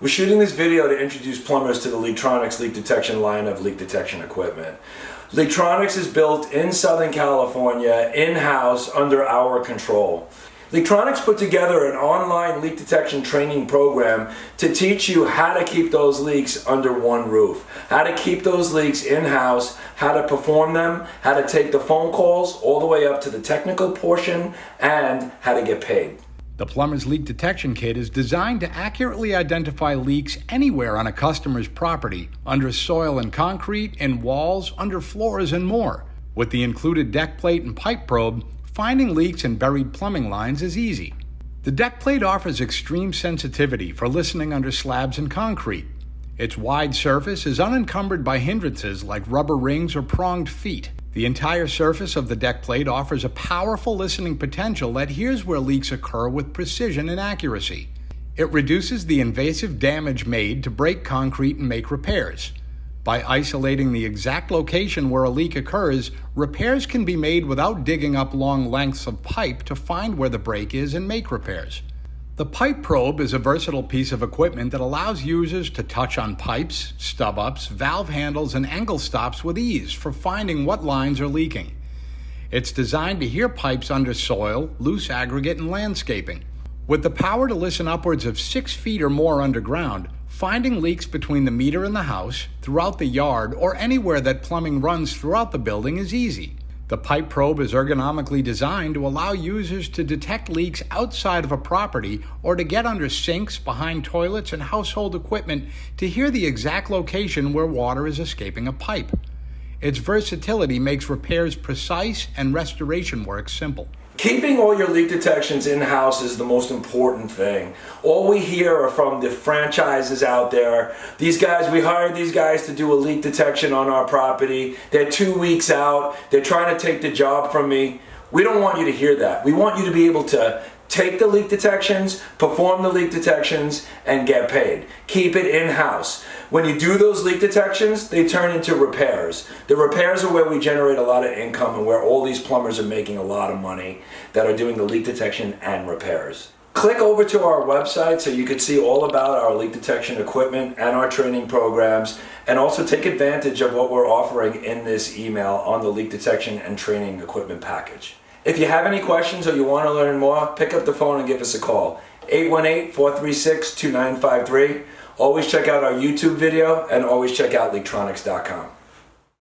We're shooting this video to introduce Plumbers to the LeakTronics leak detection line of leak detection equipment. LeakTronics is built in Southern California, in-house, under our control. LeakTronics put together an online leak detection training program to teach you how to keep those leaks under one roof, how to keep those leaks in-house, how to perform them, how to take the phone calls all the way up to the technical portion, and how to get paid. The Plumbers Leak Detection Kit is designed to accurately identify leaks anywhere on a customer's property, under soil and concrete, in walls, under floors, and more. With the included deck plate and pipe probe, finding leaks in buried plumbing lines is easy. The deck plate offers extreme sensitivity for listening under slabs and concrete. Its wide surface is unencumbered by hindrances like rubber rings or pronged feet. The entire surface of the deck plate offers a powerful listening potential that hears where leaks occur with precision and accuracy. It reduces the invasive damage made to break concrete and make repairs. By isolating the exact location where a leak occurs, repairs can be made without digging up long lengths of pipe to find where the break is and make repairs. The pipe probe is a versatile piece of equipment that allows users to touch on pipes, stub-ups, valve handles, and angle stops with ease for finding what lines are leaking. It's designed to hear pipes under soil, loose aggregate, and landscaping. With the power to listen upwards of 6 feet or more underground, finding leaks between the meter and the house, throughout the yard, or anywhere that plumbing runs throughout the building is easy. The pipe probe is ergonomically designed to allow users to detect leaks outside of a property or to get under sinks, behind toilets, and household equipment to hear the exact location where water is escaping a pipe. Its versatility makes repairs precise and restoration work simple. Keeping all your leak detections in-house is the most important thing. All we hear are from the franchises out there. These guys, we hired these guys to do a leak detection on our property. They're 2 weeks out. They're trying to take the job from me. We don't want you to hear that. We want you to be able to take the leak detections, perform the leak detections, and get paid. Keep it in-house. When you do those leak detections, they turn into repairs. The repairs are where we generate a lot of income and where all these plumbers are making a lot of money that are doing the leak detection and repairs. Click over to our website so you can see all about our leak detection equipment and our training programs, and also take advantage of what we're offering in this email on the leak detection and training equipment package. If you have any questions or you want to learn more, pick up the phone and give us a call. 818-436-2953. Always check out our YouTube video and always check out LeakTronics.com.